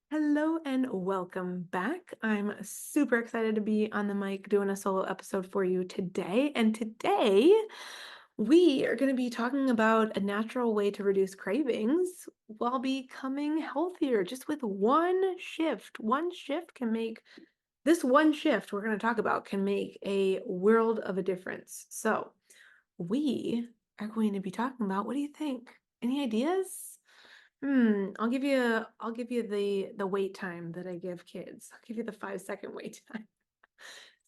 Hello and welcome back. I'm super excited to be on the mic doing a solo episode for you today. And today we are going to be talking about a natural way to reduce cravings while becoming healthier just with one shift. One shift can make this one shift we're going to talk about can make a world of a difference. So, we are going to be talking about what do you think? Any ideas? I'll give you the wait time that I give kids. I'll give you the 5-second wait time.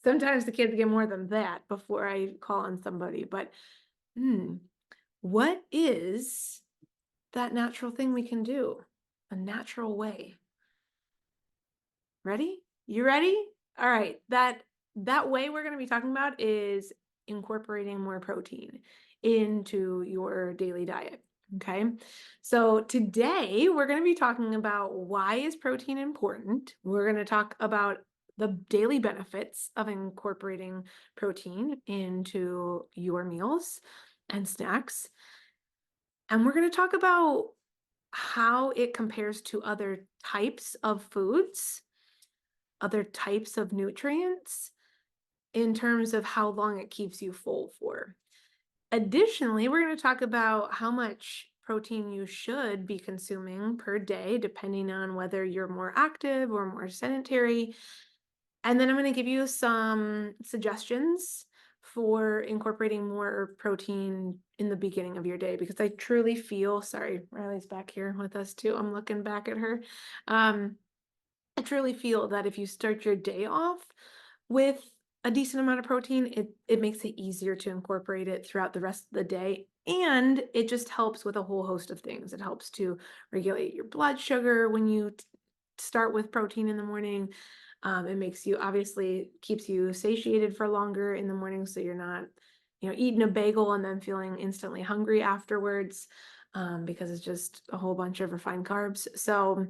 Sometimes the kids get more than that before I call on somebody, but hmm, what is that natural thing we can do? A natural way. Ready? You ready? All right. That way we're going to be talking about is incorporating more protein into your daily diet. Okay. So today we're going to be talking about why is protein important. We're going to talk about the daily benefits of incorporating protein into your meals and snacks. And we're going to talk about how it compares to other types of foods, other types of nutrients in terms of how long it keeps you full for. Additionally, we're going to talk about how much protein you should be consuming per day, depending on whether you're more active or more sedentary. And then I'm going to give you some suggestions for incorporating more protein in the beginning of your day because I truly feel, sorry, Riley's back here with us too. I'm looking back at her. Um, I truly feel that if you start your day off with a decent amount of protein, it makes it easier to incorporate it throughout the rest of the day. And it just helps with a whole host of things. It helps to regulate your blood sugar when you start with protein in the morning. It makes you obviously keeps you satiated for longer in the morning, so you're not, eating a bagel and then feeling instantly hungry afterwards, because it's just a whole bunch of refined carbs. So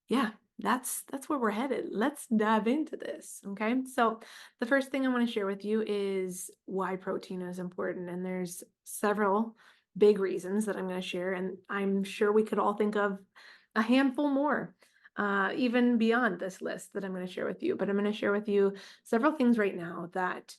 yeah, that's where we're headed. Let's dive into this, okay? So, the first thing I want to share with you is why protein is important, and there's several big reasons that I'm going to share, and I'm sure we could all think of a handful more, even beyond this list that I'm going to share with you. But I'm going to share with you several things right now that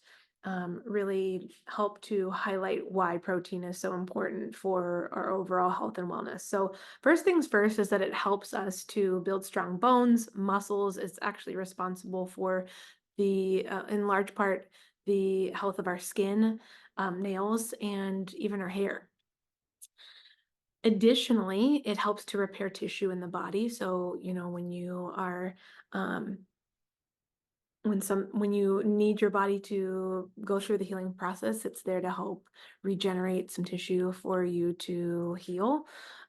really help to highlight why protein is so important for our overall health and wellness. So, first things first is that it helps us to build strong bones, muscles. It's actually responsible for in large part, the health of our skin, nails, and even our hair. Additionally, it helps to repair tissue in the body. So, when you are um, when you need your body to go through the healing process, it's there to help regenerate some tissue for you to heal,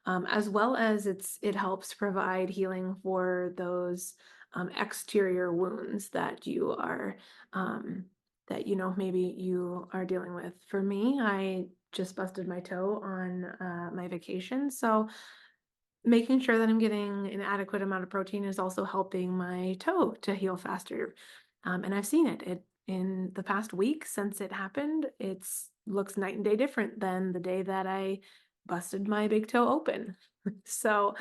as well as it helps provide healing for those exterior wounds that you are that maybe you are dealing with. For me, I just busted my toe on my vacation, so making sure that I'm getting an adequate amount of protein is also helping my toe to heal faster. And I've seen it. In the past week since it happened, it's looks night and day different than the day that I busted my big toe open. So,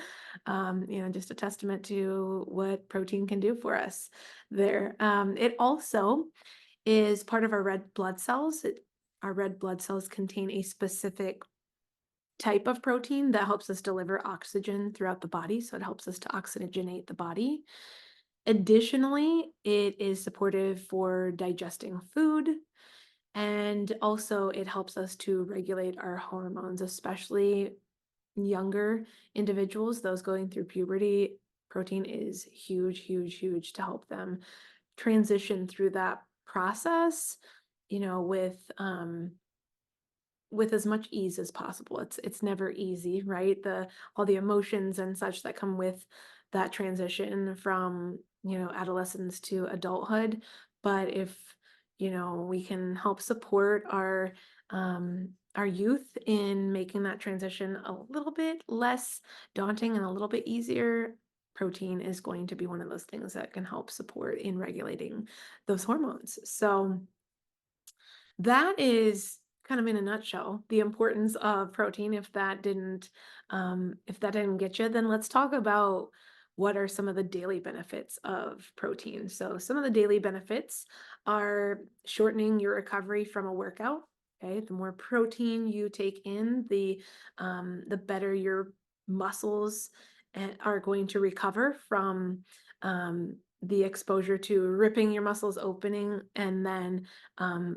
just a testament to what protein can do for us there. It also is part of our red blood cells. Our red blood cells contain a specific type of protein that helps us deliver oxygen throughout the body. So it helps us to oxygenate the body. Additionally, it is supportive for digesting food. And also, it helps us to regulate our hormones, especially younger individuals, those going through puberty. Protein is huge, huge, huge to help them transition through that process, you know, with as much ease as possible. It's never easy, right? All the emotions and such that come with that transition from, adolescence to adulthood. But if, we can help support our youth in making that transition a little bit less daunting and a little bit easier, protein is going to be one of those things that can help support in regulating those hormones. So that is kind of in a nutshell the importance of protein. If that didn't get you, then let's talk about what are some of the daily benefits of protein. So some of the daily benefits are shortening your recovery from a workout. Okay, the more protein you take in, the better your muscles are going to recover from the exposure to ripping your muscles opening and then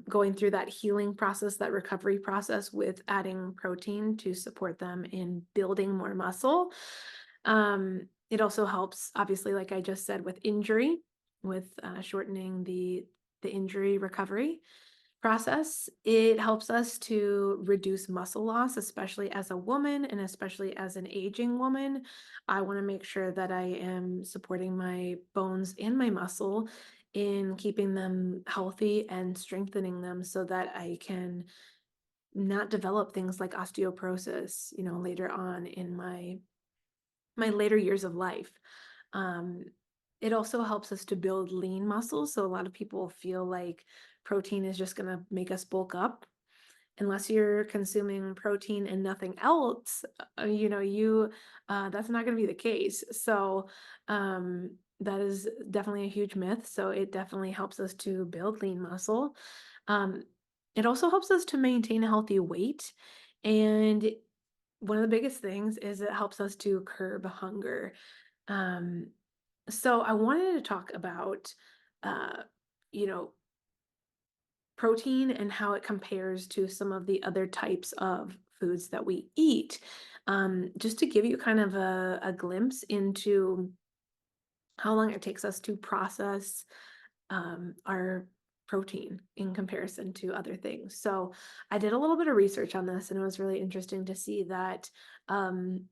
going through that healing process, that recovery process with adding protein to support them in building more muscle. It also helps, obviously, like I just said, with injury, with shortening the injury recovery process. It helps us to reduce muscle loss, especially as a woman and especially as an aging woman. I want to make sure that I am supporting my bones and my muscle in keeping them healthy and strengthening them so that I can not develop things like osteoporosis, later on in my later years of life. Um, it also helps us to build lean muscles. So a lot of people feel like protein is just going to make us bulk up. Unless you're consuming protein and nothing else, you that's not going to be the case. So that is definitely a huge myth. So it definitely helps us to build lean muscle. Um, it also helps us to maintain a healthy weight, and one of the biggest things is it helps us to curb hunger. Um, so I wanted to talk about, uh, you know, protein and how it compares to some of the other types of foods that we eat. Just to give you kind of a glimpse into how long it takes us to process our protein in comparison to other things. So I did a little bit of research on this, and it was really interesting to see that um,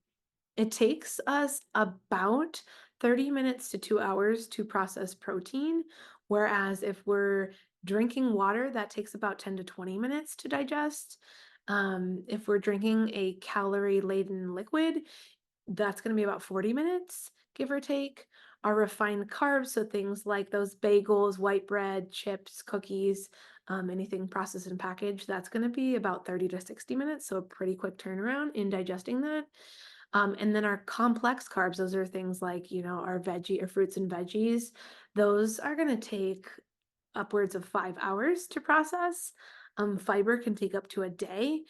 it takes us about 30 minutes to 2 hours to process protein, whereas if we're drinking water, that takes about 10 to 20 minutes to digest. If we're drinking a calorie laden liquid, that's going to be about 40 minutes, give or take. Our refined carbs, so things like those bagels, white bread, chips, cookies, anything processed and packaged, that's going to be about 30 to 60 minutes. So a pretty quick turnaround in digesting that. And then our complex carbs, those are things like, our veggie or fruits and veggies. Those are going to take upwards of 5 hours to process. Fiber can take up to a day.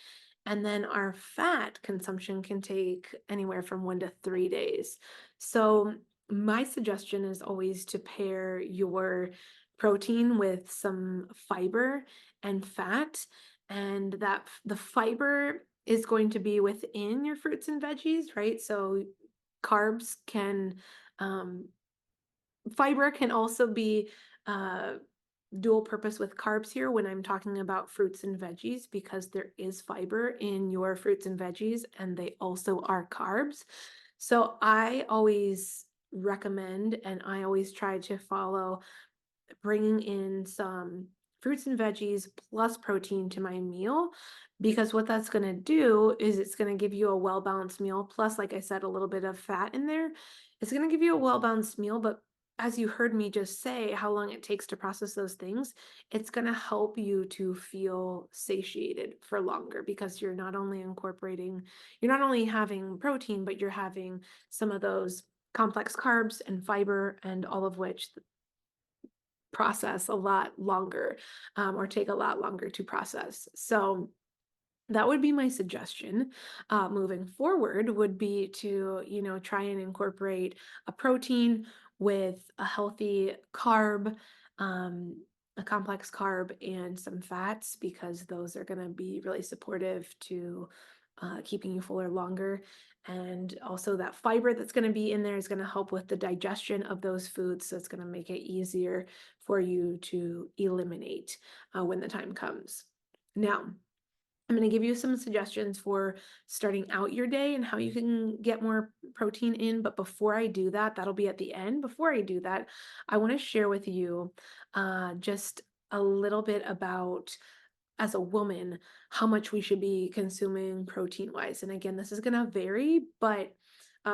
And then our fat consumption can take anywhere from 1 to 3 days. So, my suggestion is always to pair your protein with some fiber and fat. And the fiber is going to be within your fruits and veggies, right? So, carbs can, um, fiber can also be uh, dual purpose with carbs here when I'm talking about fruits and veggies because there is fiber in your fruits and veggies and they also are carbs. So I always recommend and I always try to follow bringing in some fruits and veggies plus protein to my meal because what that's going to do is it's going to give you a well balanced meal plus, like I said, a little bit of fat in there. It's going to give you a well balanced meal, but as you heard me just say how long it takes to process those things, it's going to help you to feel satiated for longer because you're not only having protein, but you're having some of those complex carbs and fiber, and all of which process a lot longer, or take a lot longer to process. So that would be my suggestion moving forward would be to, try and incorporate a protein with a healthy carb, um, a complex carb, and some fats because those are going to be really supportive to keeping you fuller longer. And also that fiber that's going to be in there is going to help with the digestion of those foods. So it's going to make it easier for you to eliminate when the time comes. Now, I'm going to give you some suggestions for starting out your day and how you can get more protein in. But before I do that, that'll be at the end. Before I do that, I want to share with you just a little bit about, as a woman, how much we should be consuming protein wise. And again, this is going to vary, but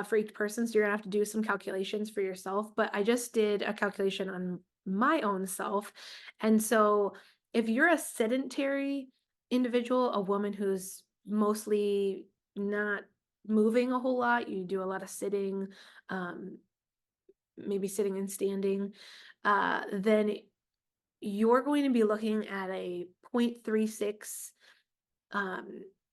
for each person, so you're going to have to do some calculations for yourself. But I just did a calculation on my own self. And so if you're a sedentary individual, a woman who's mostly not moving a whole lot, you do a lot of sitting, um, maybe sitting and standing, then you're going to be looking at a 0.36 um,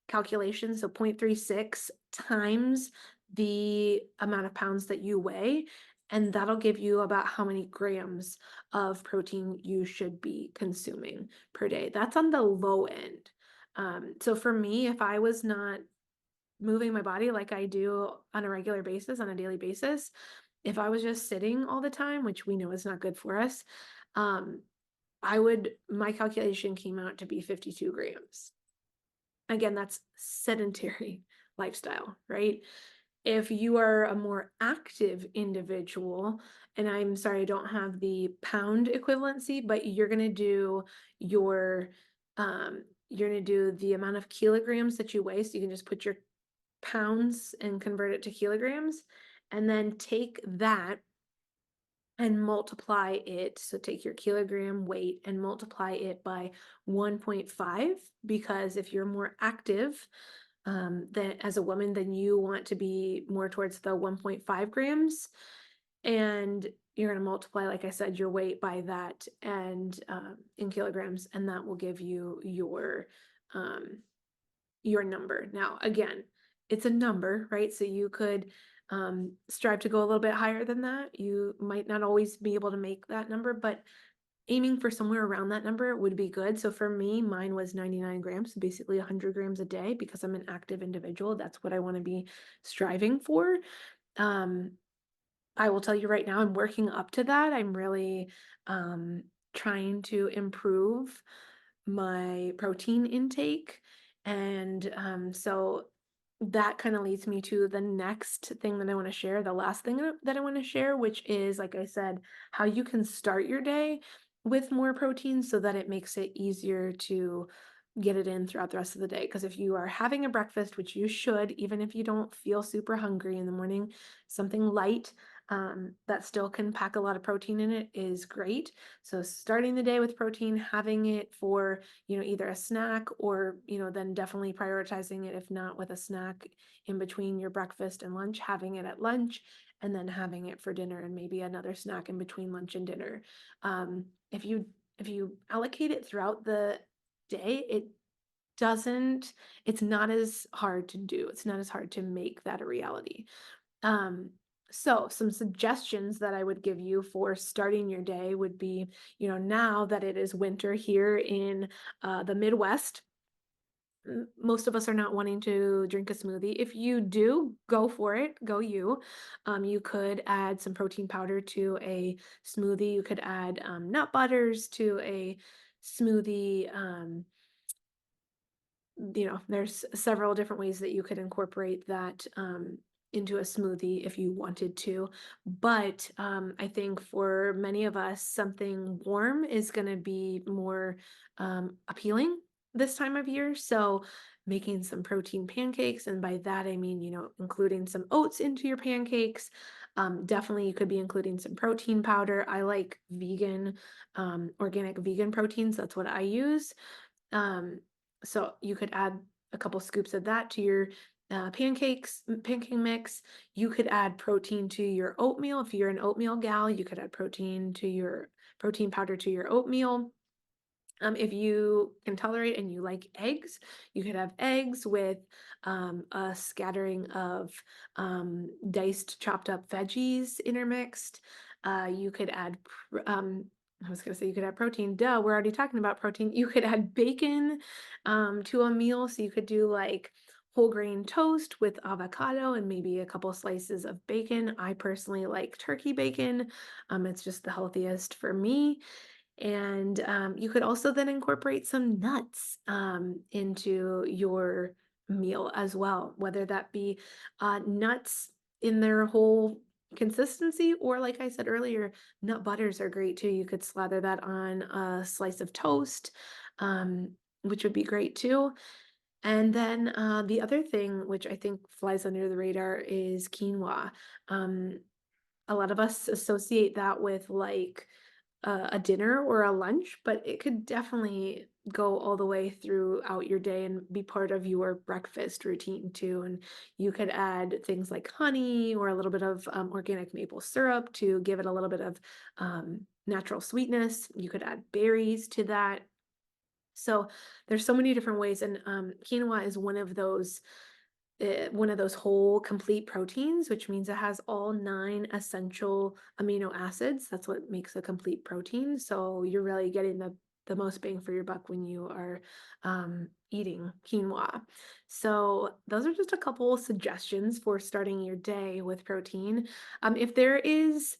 calculation. So 0.36 times the amount of pounds that you weigh, and that'll give you about how many grams of protein you should be consuming per day. That's on the low end. So for me, if I was not moving my body like I do on a regular basis, on a daily basis, if I was just sitting all the time, which we know is not good for us, um, my calculation came out to be 52 grams. Again, that's sedentary lifestyle, right? If you are a more active individual, and I'm sorry, I don't have the pound equivalency, but your, you're gonna do the amount of kilograms that you weigh. So you can just put your pounds and convert it to kilograms, and then take that and multiply it. So take your kilogram weight and multiply it by 1.5, because if you're more active, then as a woman, then you want to be more towards the 1.5 grams. And you're going to multiply, like I said, your weight by that and in kilograms, and that will give you um, your number. Now, again, it's a number, right? So you could strive to go a little bit higher than that. You might not always be able to make that number, but aiming for somewhere around that number would be good. So for me, mine was 99 grams, so basically 100 grams a day, because I'm an active individual. That's what I want to be striving for. Um, I will tell you right now, I'm working up to that. I'm really trying to improve my protein intake. And so that kind of leads me to the next thing that I want to share, the last thing that I want to share, which is, like I said, how you can start your day with more protein so that it makes it easier to get it in throughout the rest of the day. Because if you are having a breakfast, which you should, even if you don't feel super hungry in the morning, something light that still can pack a lot of protein in it is great. So starting the day with protein, having it for, either a snack or, then definitely prioritizing it, if not with a snack in between your breakfast and lunch, having it at lunch, and then having it for dinner and maybe another snack in between lunch and dinner. If you allocate it throughout the day, it's not as hard to do. It's not as hard to make that a reality. Um, so some suggestions that I would give you for starting your day would be, now that it is winter here in the Midwest, most of us are not wanting to drink a smoothie. If you do, go for it, go you. You could add some protein powder to a smoothie. You could add nut butters to a smoothie. There's several different ways that you could incorporate that into a smoothie if you wanted to. But I think for many of us, something warm is going to be more appealing this time of year. So making some protein pancakes, and by that I mean, including some oats into your pancakes. Definitely you could be including some protein powder. I like organic vegan proteins. That's what I use. So you could add a couple scoops of that to your pancake mix. You could add protein to your oatmeal. If you're an oatmeal gal, you could add protein powder to your oatmeal. If you can tolerate and you like eggs, you could have eggs with a scattering of diced chopped up veggies intermixed. You could add, I was going to say you could add protein. Duh, we're already talking about protein. You could add bacon to a meal. So you could do like whole grain toast with avocado and maybe a couple slices of bacon. I personally like turkey bacon. It's just the healthiest for me. And you could also then incorporate some nuts into your meal as well, whether that be nuts in their whole consistency, or like I said earlier, nut butters are great too. You could slather that on a slice of toast, which would be great too. And then the other thing, which I think flies under the radar, is quinoa. A lot of us associate that with like a dinner or a lunch, but it could definitely go all the way throughout your day and be part of your breakfast routine too. And you could add things like honey or a little bit of organic maple syrup to give it a little bit of natural sweetness. You could add berries to that. So there's so many different ways, and quinoa is one of those whole complete proteins, which means it has all 9 essential amino acids. That's what makes a complete protein. So you're really getting the most bang for your buck when you are eating quinoa. So those are just a couple suggestions for starting your day with protein. If there is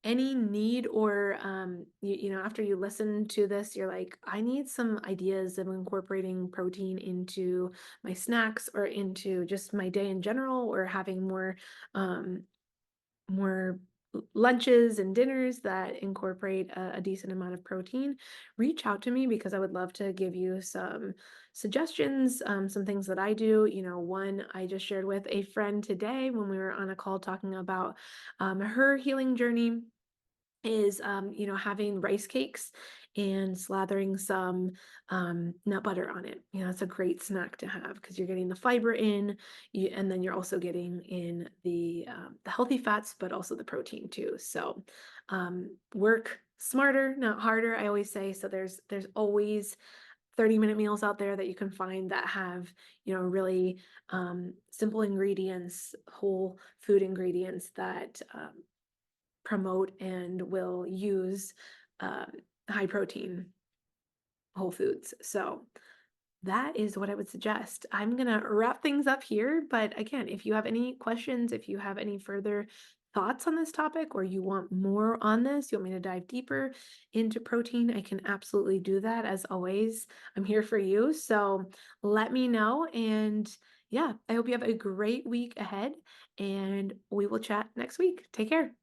any need or after you listen to this you're like, I need some ideas of incorporating protein into my snacks or into just my day in general, or having um more lunches and dinners that incorporate a decent amount of protein, reach out to me because I would love to give you some suggestions, some things that I do. One I just shared with a friend today when we were on a call talking about her healing journey is having rice cakes and slathering some nut butter on it. It's a great snack to have because you're getting the fiber in, and then you're also getting in the healthy fats, but also the protein too. So work smarter, not harder, I always say. So there's always 30-minute meals out there that you can find that have really simple ingredients, whole food ingredients that promote and will use um, high protein whole foods. So that is what I would suggest. I'm gonna wrap things up here, but again, if you have any questions, if you have any further thoughts on this topic, or you want more on this, you want me to dive deeper into protein, I can absolutely do that. As always, I'm here for you. So let me know. And yeah, I hope you have a great week ahead, and we will chat next week. Take care.